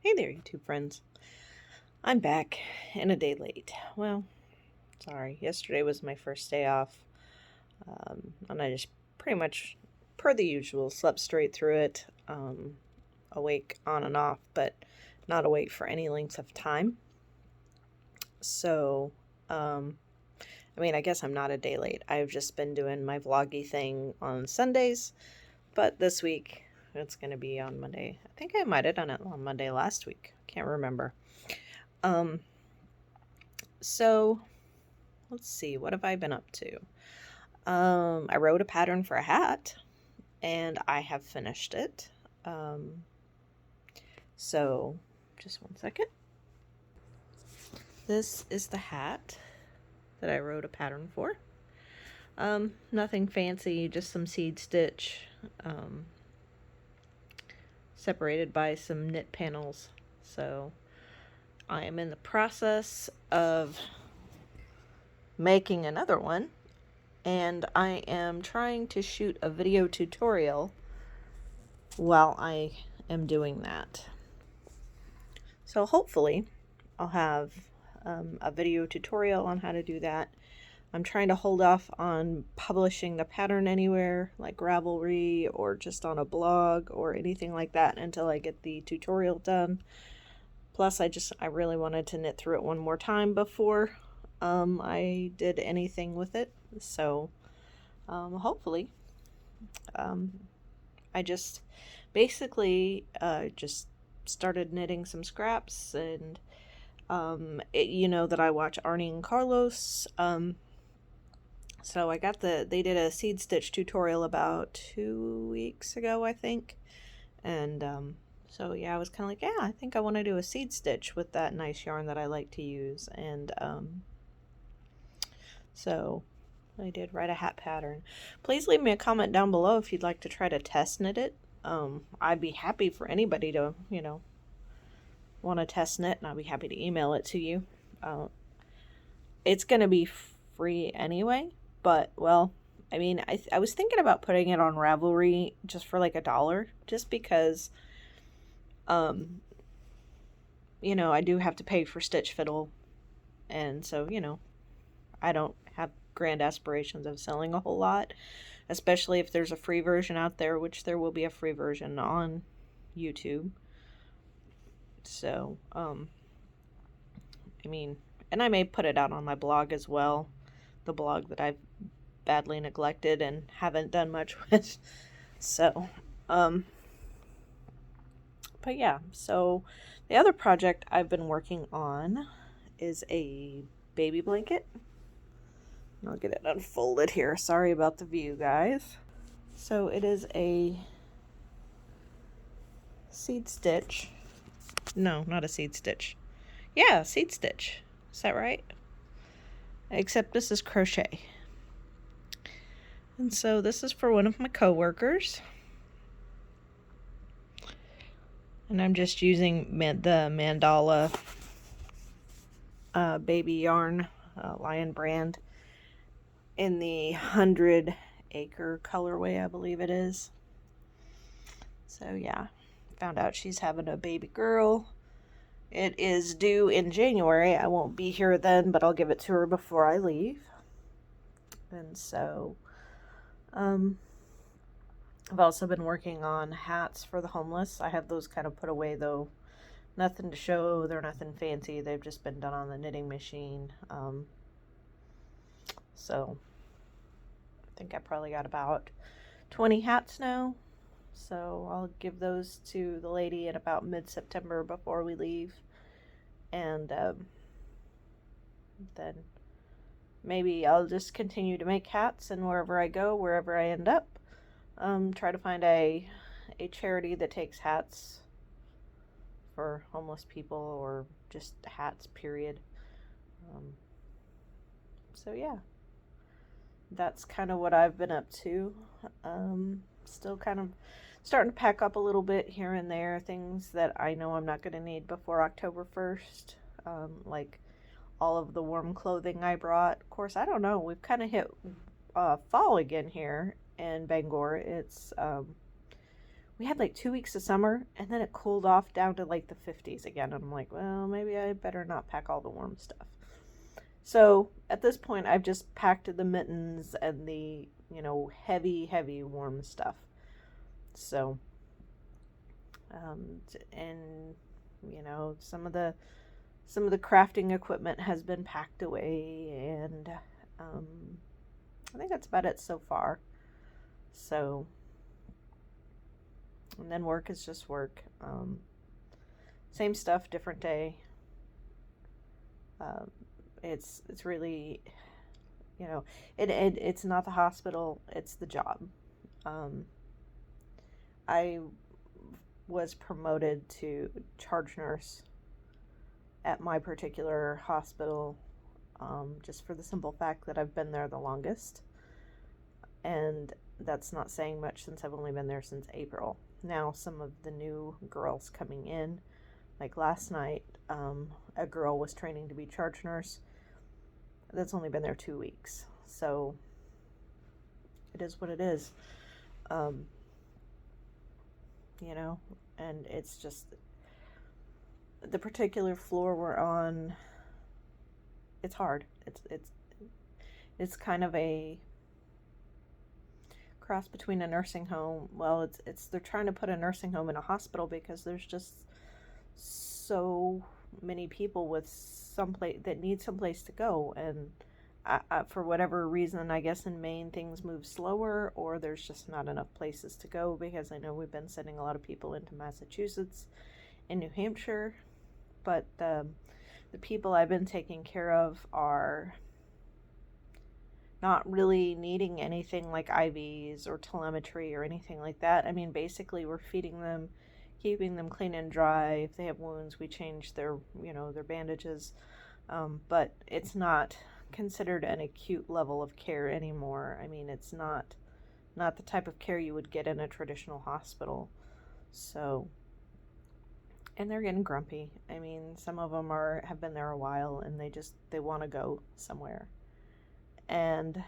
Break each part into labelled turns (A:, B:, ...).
A: Hey there, YouTube friends. I'm back and a day late. Well, sorry. Yesterday was my first day off, and I just pretty much, per the usual, slept straight through it. Awake on and off, but not awake for any length of time. So, I guess I'm not a day late. I've just been doing my vloggy thing on Sundays, but this week it's going to be on Monday. I think I might have done it on Monday last week. Can't remember. So let's see, what have I been up to? I wrote a pattern for a hat and I have finished it. So just one second. This is the hat that I wrote a pattern for. Nothing fancy, just some seed stitch, separated by some knit panels. So I am in the process of making another one, and I am trying to shoot a video tutorial while I am doing that. So hopefully I'll have a video tutorial on how to do that. I'm trying to hold off on publishing the pattern anywhere, like Ravelry or just on a blog or anything like that, until I get the tutorial done. Plus, I really wanted to knit through it one more time before I did anything with it. So hopefully, I just basically just started knitting some scraps, and you know that I watch Arnie and Carlos. So I got they did a seed stitch tutorial about 2 weeks ago, I think. And so yeah, I was kind of like, yeah, I think I want to do a seed stitch with that nice yarn that I like to use. And so I did write a hat pattern. Please leave me a comment down below if you'd like to try to test knit it. I'd be happy for anybody to, want to test knit, and I'll be happy to email it to you. It's going to be free anyway, but, well, I was thinking about putting it on Ravelry just for like $1, just because, I do have to pay for Stitch Fiddle, and so, I don't have grand aspirations of selling a whole lot, especially if there's a free version out there, which there will be a free version on YouTube. So, and I may put it out on my blog as well, the blog that I've badly neglected and haven't done much with. So, but yeah, so the other project I've been working on is a baby blanket. I'll get it unfolded here. Sorry about the view, guys. So it is a seed stitch. No, not a seed stitch. Yeah, seed stitch. Is that right? Except this is crochet. And so this is for one of my coworkers. And I'm just using the Mandala baby yarn, Lion brand, in the 100 acre colorway, I believe it is. So yeah, found out she's having a baby girl. It is due in January. I won't be here then, but I'll give it to her before I leave. And so, I've also been working on hats for the homeless. I have those kind of put away, though. Nothing to show. They're nothing fancy. They've just been done on the knitting machine. So I think I probably got about 20 hats now. So I'll give those to the lady in about mid-September before we leave. And then maybe I'll just continue to make hats, and wherever I go, wherever I end up, try to find a charity that takes hats for homeless people, or just hats, period. So yeah, that's kind of what I've been up to. Still kind of starting to pack up a little bit here and there, things that I know I'm not going to need before October 1st, like all of the warm clothing I brought. Of course, I don't know, we've kind of hit fall again here in Bangor. It's we had like 2 weeks of summer, and then it cooled off down to like the 50s again. And I'm like, well, maybe I better not pack all the warm stuff. So at this point, I've just packed the mittens and the, heavy, heavy warm stuff. So, and some of the crafting equipment has been packed away, and I think that's about it so far. So, and then work is just work. Same stuff, different day. It's really, it's not the hospital, it's the job. I was promoted to charge nurse at my particular hospital, just for the simple fact that I've been there the longest. And that's not saying much since I've only been there since April. Now, some of the new girls coming in, like last night, a girl was training to be charge nurse that's only been there 2 weeks. So it is what it is. And it's just the particular floor we're on. It's hard. It's kind of a cross between a nursing home. Well, they're trying to put a nursing home in a hospital because there's just so many people with someplace that need someplace to go, and for whatever reason, I guess in Maine things move slower, or there's just not enough places to go, because I know we've been sending a lot of people into Massachusetts and New Hampshire, but the people I've been taking care of are not really needing anything like IVs or telemetry or anything like that. I mean, basically we're feeding them, keeping them clean and dry. If they have wounds, we change their bandages, but it's not considered an acute level of care anymore. I mean, it's not the type of care you would get in a traditional hospital. So, and they're getting grumpy. I mean, some of them have been there a while, and they want to go somewhere. And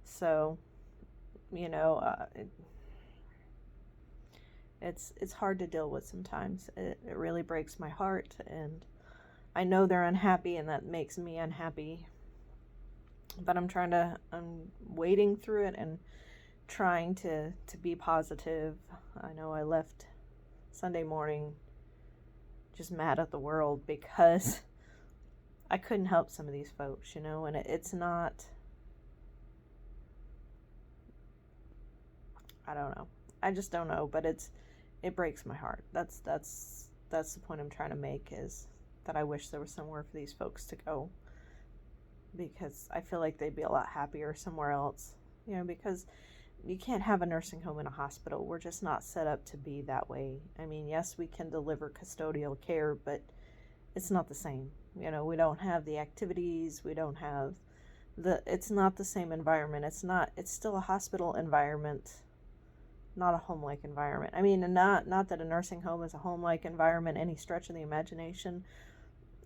A: so, it's hard to deal with sometimes. It really breaks my heart, and I know they're unhappy, and that makes me unhappy. But I'm wading through it and trying to be positive. I know I left Sunday morning just mad at the world because I couldn't help some of these folks, and it's not, I don't know. I just don't know, but it breaks my heart. That's the point I'm trying to make, is that I wish there was somewhere for these folks to go, because I feel like they'd be a lot happier somewhere else, because you can't have a nursing home in a hospital. We're just not set up to be that way. I mean, yes, we can deliver custodial care, but it's not the same. We don't have the activities, we don't have it's not the same environment. It's still a hospital environment, not a home-like environment. I mean, not that a nursing home is a home-like environment any stretch of the imagination,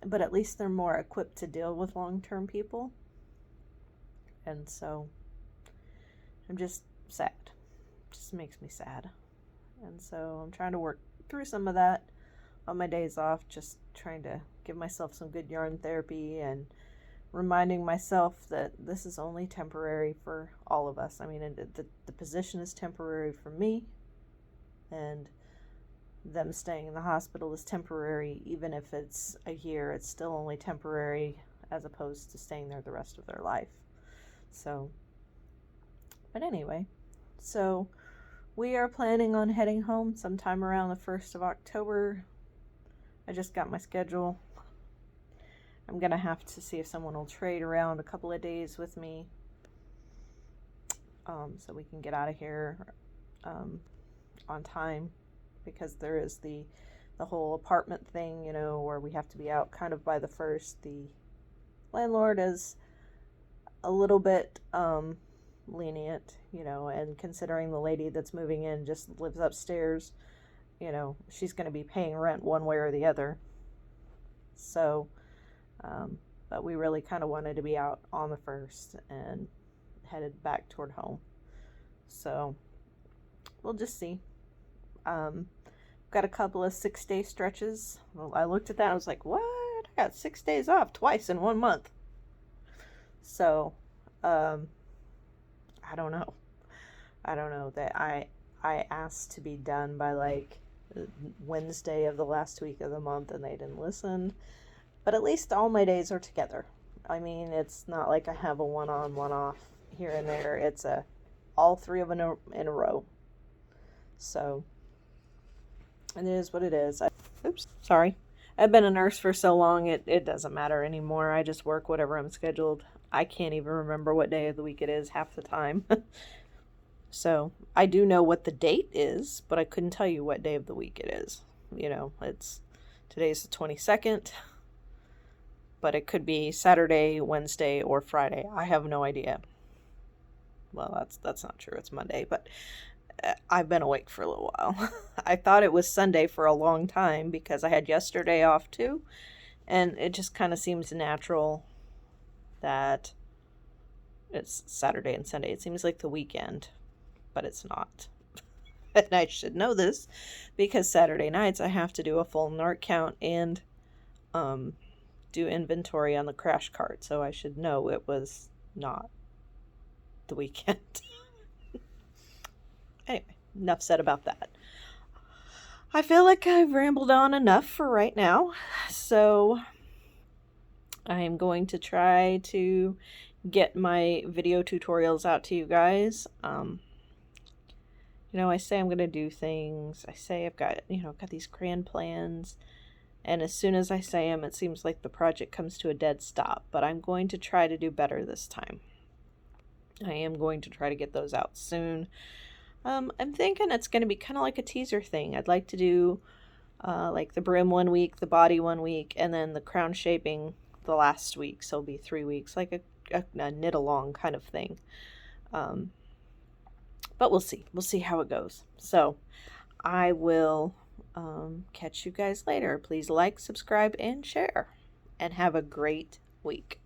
A: but at least they're more equipped to deal with long-term people. And so I'm just sad. It just makes me sad. And so I'm trying to work through some of that on my days off, just trying to give myself some good yarn therapy and reminding myself that this is only temporary for all of us. I mean, the position is temporary for me, and them staying in the hospital is temporary. Even if it's a year, it's still only temporary, as opposed to staying there the rest of their life. So, but anyway, so we are planning on heading home sometime around the 1st of October. I just got my schedule. I'm going to have to see if someone will trade around a couple of days with me, so we can get out of here on time, because there is the whole apartment thing, where we have to be out kind of by the 1st. The landlord is a little bit lenient, and considering the lady that's moving in just lives upstairs, she's going to be paying rent one way or the other. So, but we really kind of wanted to be out on the 1st and headed back toward home. So we'll just see. Got a couple of 6-day stretches. Well, I looked at that, I was like, what? I got 6 days off twice in 1 month. So, I don't know. I don't know that I asked to be done by like Wednesday of the last week of the month and they didn't listen. But at least all my days are together. I mean, it's not like I have a one on, one off here and there. It's all 3 of them in a row. So, and it is what it is. Oops, sorry. I've been a nurse for so long, it doesn't matter anymore. I just work whatever I'm scheduled. I can't even remember what day of the week it is half the time. So, I do know what the date is, but I couldn't tell you what day of the week it is. You know, today's the 22nd, but it could be Saturday, Wednesday, or Friday. I have no idea. Well, that's not true. It's Monday, but I've been awake for a little while. I thought it was Sunday for a long time because I had yesterday off too, and it just kind of seems natural that it's Saturday and Sunday. It seems like the weekend, but it's not. And I should know this because Saturday nights I have to do a full NARC count and do inventory on the crash cart, so I should know it was not the weekend. Anyway, enough said about that. I feel like I've rambled on enough for right now, so I'm going to try to get my video tutorials out to you guys. You know, I say I'm going to do things. I say I've got, got these grand plans. And as soon as I say them, it seems like the project comes to a dead stop. But I'm going to try to do better this time. I am going to try to get those out soon. I'm thinking it's going to be kind of like a teaser thing. I'd like to do like the brim 1 week, the body 1 week, and then the crown shaping the last week. So it'll be 3 weeks, like a knit along kind of thing. But we'll see. We'll see how it goes. So I will catch you guys later. Please like, subscribe, and share. And have a great week.